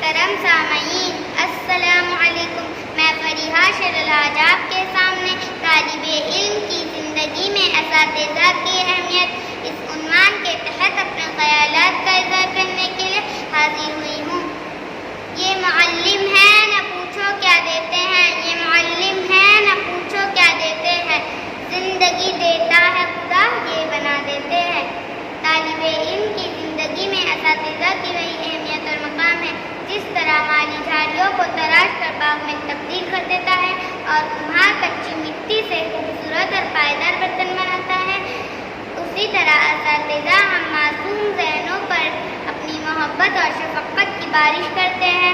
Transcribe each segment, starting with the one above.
محترم سامعین، السلام علیکم۔ میں فریحہ شرل آج آپ کے سامنے طالب علم کی زندگی میں اساتذہ کی اہمیت اس عنوان کے تحت اپنے خیالات کا اظہار کرنے کے لیے حاضر ہوئی ہوں۔ یہ معلم ہے نہ پوچھو کیا دیتے ہیں، یہ معلم ہے نہ پوچھو کیا دیتے ہیں، زندگی دیتا ہے خدا یہ بنا دیتے ہیں۔ طالب علم کی زندگی میں اساتذہ کی وہی اہمیت اور مقام ہے جس طرح مالی جھاڑیوں کو تراش کر باغ میں تبدیل کر دیتا ہے اور کمہار کچی مٹی سے خوبصورت اور پائیدار برتن بناتا ہے، اسی طرح اساتذہ ہم معصوم ذہنوں پر اپنی محبت اور شفقت کی بارش کرتے ہیں،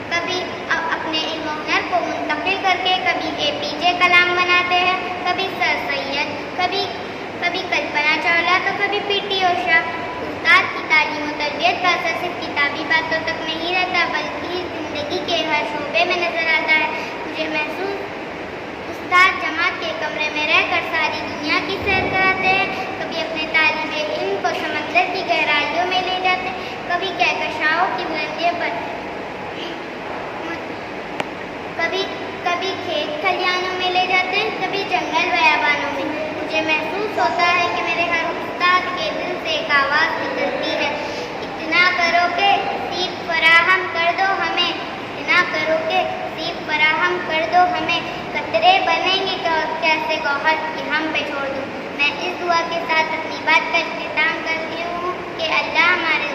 کبھی اپنے علم و ہنر کو منتقل کر کے کبھی APJ کلام بناتے ہیں، کبھی سر سید، کبھی کلپنا چاولہ تو کبھی PT اوشا۔ استاد کی تعلیم و تربیت کا اثر صرف کتابی باتوں تک نہیں رہتا بلکہ زندگی کے ہر شعبے میں نظر آتا ہے۔ مجھے محسوس استاد جماعت کے کمرے میں رہ کر ساری دنیا کی سیر کراتے ہیں، کبھی اپنے طالب علم کو سمندر کی گہرائیوں میں لے جاتے ہیں، کبھی کہکشاؤں کی بلندیوں پر، کبھی کھیت کھلیانوں میں لے جاتے ہیں، کبھی جنگل بیابانوں میں۔ مجھے محسوس ہوتا ہے کہ میرے ہر استاد کے دل سے ایک آواز نکلتی ہے، اتنا کرو کہ سیب فراہم کر دو ہمیں، اتنا کرو کہ سیب فراہم کر دو ہمیں، قطرے بنیں گے کیسے گوہر کی ہم پہ چھوڑ دو۔ میں اس دعا کے ساتھ اپنی بات کا اختتام کرتی ہوں کہ اللہ ہمارے